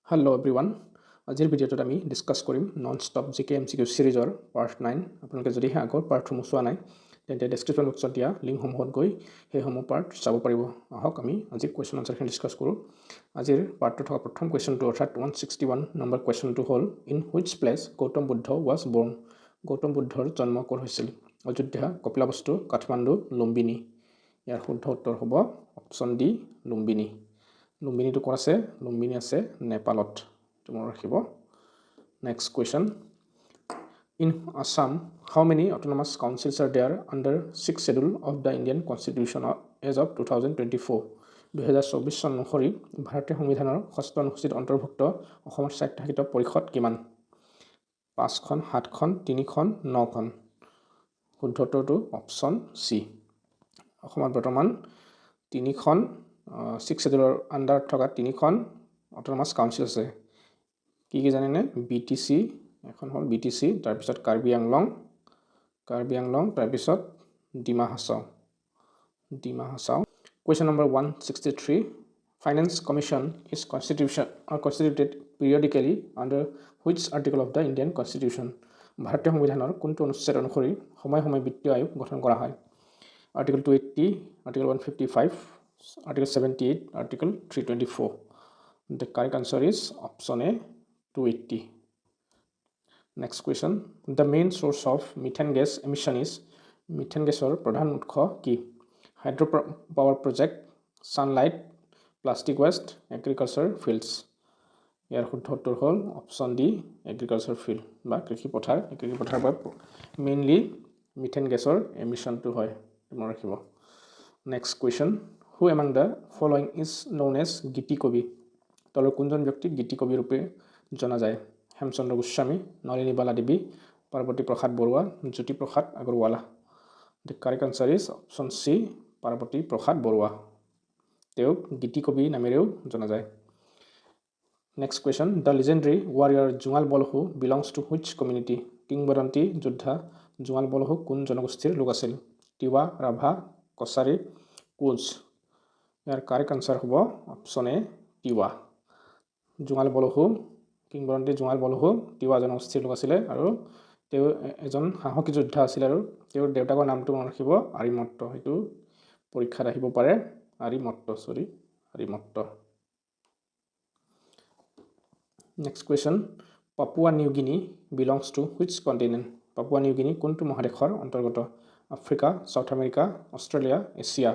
Hello everyone. আজিৰ ভিডিঅ'টোত আমি ডিসকাস কৰিম নন ষ্টপ জিকে MCQ সিৰিজৰ পাৰ্ট 9 আপোনালোকে যদি আগৰ পাৰ্টসমূহ চোৱা নাই তেন্তে ডেসক্ৰিপচন বক্সত দিয়া লিংকসমূহত গৈ সেইসমূহ পাৰ্ট চাব পাৰিব আহক আমি আজি কোৱেশ্চন আনসাৰখিনি ডিসকাস কৰোঁ আজিৰ পাৰ্টটো থকা প্ৰথম কোৱেশ্চনটো অৰ্থাৎ 161 নম্বৰ কোৱেশ্চনটো হ'ল in which place Gautam Buddha was born Gautam বুদ্ধৰ জন্ম ক'ত হৈছিল অযোধ্যা কপিলাবস্তু কাঠমাণ্ডু লুম্বিনী ইয়াৰ শুদ্ধ উত্তৰ হ'ব অপচন ডি লুম্বিনী লুম্বিনী তো কোন আছে লুম্বিনী আছে নেপালত তোমরা রাখিব next question in Assam how many autonomous councils are there under 6th schedule of the Indian Constitution as of 2024 2024 চন অনুসৰি ভাৰতীয় সংবিধানৰ 6ষ্ঠ অনুসূচীত অন্তৰ্ভুক্ত অসমৰ স্বায়ত্তশাসিত পৰিষদ কিমান 5খন 7খন 3খন 9খন শুদ্ধ উত্তৰটো অপচন সি অসমত বৰ্তমান 3খন 6 scheduleৰ আন্ডাৰ থকা 3খন অটোনমাস কাউন্সিল আছে কি কি জানেনে বিটিসি এখন হল বিটিসি তাৰ পিছত কাৰ্বি আংলং তাৰ পিছত Dima Hasao question number 163 finance commission is constituted periodically under which article of the Indian constitution ভাৰতীয় সংবিধানৰ কোনটো অনুচ্ছেদ অনুসৰি সময় বিত্তীয় আয়োগ গঠন কৰা হয় article 280 article 155 article 78 article 324 the correct answer is option A 280 next question the main source of methane gas emission is methane gasor pradhan utso ki hydropower project sunlight plastic waste agriculture fields ইয়াৰ শুদ্ধ উত্তৰ হ'ল option D agriculture field বা কৃষি পথাৰ পৰা mainly methane গেছৰ এমিশনটো হয় মনত ৰাখিব next question who among the following is known as গীতি কবি তলৰ কোনজন ব্যক্তিক গীতি কবি ৰূপে জনা যায় হেমচন্দ্ৰ গোস্বামী নলিনী বালা দেৱী পাৰ্বতী প্ৰসাদ Barua Jyoti Prasad Agarwala the correct answer is option C Parvati প্ৰসাদ বৰুৱা তেওঁক গীতি কবি নামেৰেও জনা যায় next question the legendary warrior জুঙাল বলহু belongs to which community কিংবদন্তি যোদ্ধা জুঙাল বলহু কোন জনগোষ্ঠীৰ লোক আছিল তিৱা ৰাভা কছাৰী কোচ ইয়াৰ কাৰেক্ট আনসাৰ হ'ব অপচন এ তিৱা জুঙাল বলহু কিংবদন্তি জুঙাল বলহু তিৱা জনগোষ্ঠীৰ লোক আছিল আৰু তেওঁ এজন সাহসী যোদ্ধা আছিল আৰু তেওঁৰ দেউতাকৰ নামটো মনত ৰাখিব আৰিমত্ত এটো পৰীক্ষাত আহিব পাৰে Arimatta next question Papua New Guinea belongs to which continent Papua New Guinea কোনটো মহাদেশৰ অন্তৰ্গত Africa south America Australia Asia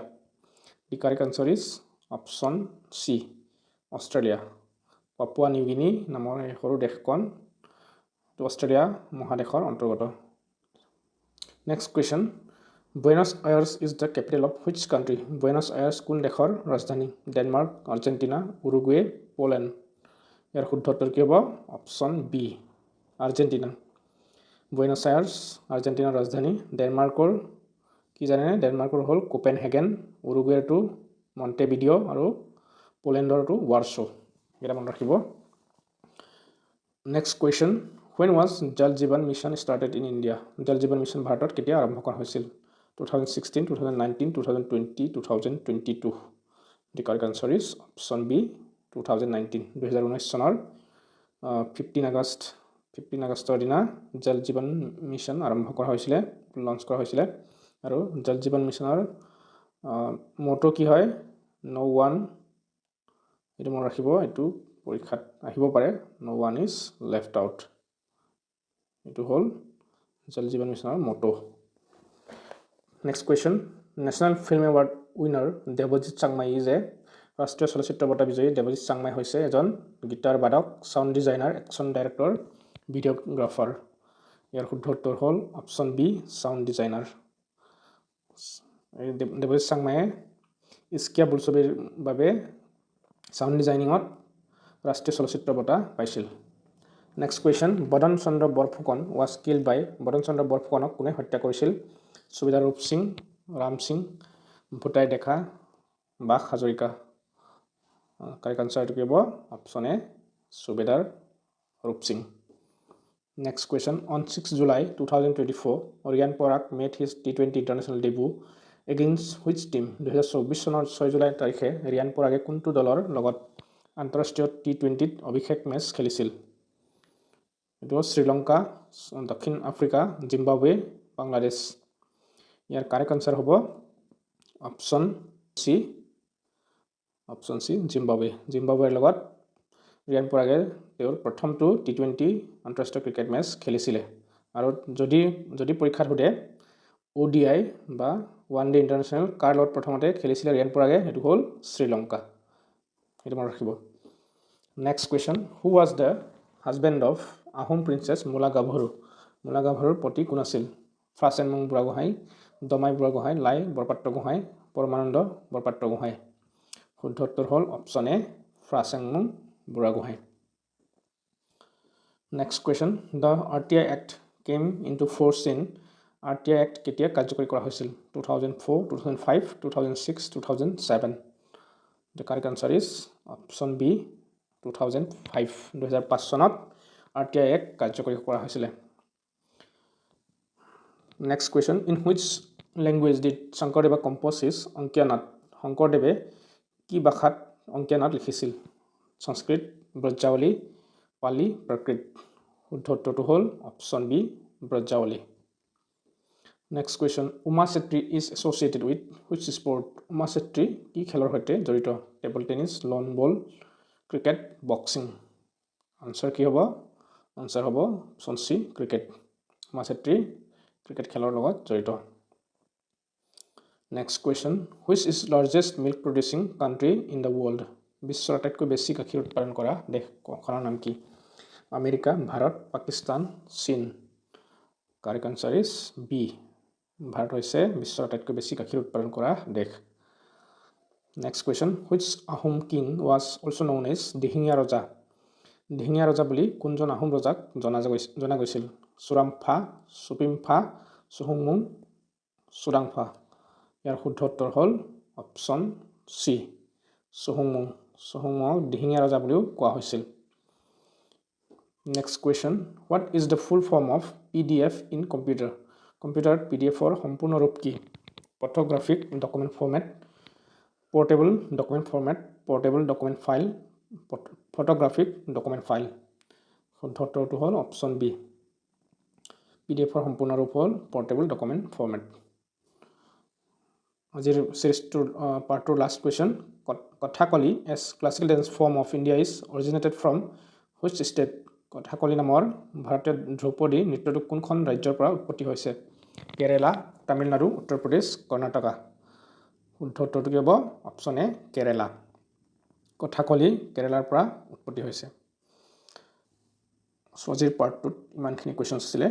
the correct answer is option C Australia Papua New Guinea নামৰ এই সৰু দেশখন অষ্ট্ৰেলিয়া মহাদেশৰ অন্তৰ্গত next question Buenos Aires is the capital of which country Buenos Aires কোন দেশৰ ৰাজধানী ডেনমাৰ্ক আৰ্জেন্টিনা উৰুগুৱে পোলেণ্ড ইয়াৰ শুদ্ধ উত্তৰ কি হ'ব অপচন বি আৰ্জেন্টিনা বুয়েনোস আয়াৰ্স আৰ্জেন্টিনাৰ ৰাজধানী ডেনমাৰ্কৰ কি জানেনে ডেনমাৰ্কৰ হ'ল কোপেনহেগেন উৰুগুৱেটো মন্টেভিডিও আৰু পোলেণ্ডৰটো ৱাৰ্ছো এটা মনত ৰাখিব next question when was jal jeevan mission started in India jal jeevan mission ভাৰতত কেতিয়া আৰম্ভ কৰা হৈছিল 2016 2019 2020 2022 the correct answer is option B 2019 চনৰ 15 আগষ্টৰ দিনা জল জীবন মিশন আৰম্ভ কৰা হৈছিল লঞ্চ কৰা হৈছিল আৰু জল জীবন মিশনৰ মটো কি হয় no one এটো মনত ৰাখিব এটো পৰীক্ষাত আহিব পাৰে no one is left out এটো হল জল জীবন মিশনৰ মটো next question national film award winner Debajit Changmai is a ৰাষ্ট্ৰীয় চলচ্চিত্ৰ বঁটা বিজয়ী দেৱজিৎ চাংমাই হৈছে এজন গিটাৰ বাদক sound designer action director videographer ইয়াৰ শুদ্ধ উত্তৰ হ'ল option B sound designer Debajit Changmai Ishkiya বুলছবিৰ বাবে সাউন্ড ডিজাইনিংত ৰাষ্ট্ৰীয় চলচ্চিত্ৰ বঁটা পাইছিল next question Badan Chandra Borphukan was killed by Badan Chandra বৰফুকনক কোনে হত্যা কৰিছিল সুবেদাৰ ৰূপ সিং ৰাম সিং ভুটাই দেখা বা Hazarika correct answer to give option A Subedar Rup Singh next question on 6 July 2024 Ryan Porak made his T20 international debut against which team 2024 চনৰ 6 জুলাই তাৰিখে ৰিয়ান পৰাগে কোনটো দলৰ লগত আন্তঃৰাষ্ট্ৰীয় T20 অভিষেক মেচ খেলিছিল এটো শ্ৰীলংকা দক্ষিণ আফ্ৰিকা জিম্বাবৱে বাংলাদেশ ইয়াৰ কাৰেক্ট আনসাৰ হ'ব অপচন সি জিম্বাবৱেৰ লগত ৰিয়ান পৰাগে তেওঁৰ প্ৰথমটো T20 আন্তঃৰাষ্ট্ৰীয় ক্ৰিকেট মেচ খেলিছিলে আৰু যদি পৰীক্ষাত সোধে ODI বা ওৱান ডে ইন্টাৰনেশ্যনেল কাৰ লগত প্ৰথমতে খেলিছিলে ৰিয়ান পৰাগে এটো হ'ল শ্ৰীলংকা এটো মনত ৰাখিব next question who was the husband of Ahom princess মুলাগাভৰুৰ পতি কোন আছিল ফ্ৰাছেনমুং বুঢ়াগোহাঁই দমাই বুঢ়াগোহাঁই লাই বৰপাত্ৰ গোহাঁই পৰমানন্দ বৰপাত্ৰ গোহাঁই শুদ্ধ উত্তৰ হ'ল option A Phrasengmung Burhagohain next question the RTI Act came into force in RTI Act কেতিয়া কাৰ্যকৰী কৰা হৈছিল 2004 2005 2006 2007 the correct answer is option B 2005 চনত RTI Act কাৰ্যকৰী কৰা হৈছিল next question in which language did শংকৰদেৱে compose his অংকীয়ানাট শংকৰদেৱে কি ভাষাত অংকীয়ানাট লিখিছিল সংস্কৃত ব্ৰজাৱলী পালি প্ৰাকৃত শুদ্ধ উত্তৰটো হ'ল option B Brajavali next question Uma Chetri is associated with which sport Uma Chetri কি খেলৰ সৈতে জড়িত table tennis lawn ball cricket boxing answer কি হ'ব আনসাৰ হ'ব option C cricket Uma Chetri cricket খেলৰ লগত জড়িত next question which is largest milk producing country in the world বিশ্বৰ আটাইতকৈ বেছি গাখীৰ উৎপাদন কৰা দেশখনৰ নাম কি আমেৰিকা ভাৰত পাকিস্তান চীন correct answer is B Bharat হৈছে বিশ্বৰ আটাইতকৈ বেছি গাখীৰ উৎপাদন কৰা দেশ next question which Ahom king was also known as Dihingia ৰজা বুলি কোনজন আহোম ৰজাক জনা গৈছিল চুৰামফা সুপিমফা সুহুংমুং চুৰাংফা ইয়াৰ শুদ্ধ উত্তৰ হ'ল অপচন সি সুহুংমুং দিহিঙীয়া ৰজা বুলিও কোৱা হৈছিল next question what is the full form of PDF in computer PDF or সম্পূৰ্ণ ৰূপ কি photographic document format portable document format portable document file photographic document file শুদ্ধ উত্তৰটো হ'ল অপচন বি PDF or সম্পূৰ্ণ ৰূপ হ'ল portable document format আজিৰ সিৰিজটোৰ পাৰ্টৰ last question Kathakali as classical dance form of India is originated from which state Kathakali নামৰ ভাৰতীয় ধ্ৰুপদী নৃত্যটো কোনখন ৰাজ্যৰ পৰা উৎপত্তি হৈছে কেৰালা তামিলনাডু উত্তৰ প্ৰদেশ কৰ্ণাটকা শুদ্ধ উত্তৰটো কি হ'ব অপচন এ কেৰালা কথাকলি কেৰালাৰ পৰা উৎপত্তি হৈছে আজিৰ পাৰ্টটোত ইমানখিনি কোৱেশ্চনছ আছিলে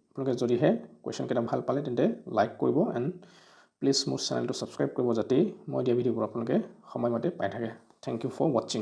আপোনালোকে যদিহে কোৱেশ্চন কেইটা ভাল পালে তেন্তে লাইক কৰিব এণ্ড প্লিজ মোৰ চেনেলটো ছাবস্ক্ৰাইব কৰিব যাতে মই দিয়া ভিডিঅ'বোৰ আপোনালোকে সময়মতে পাই থাকে থ্যাংক ইউ ফৰ ওয়াচিং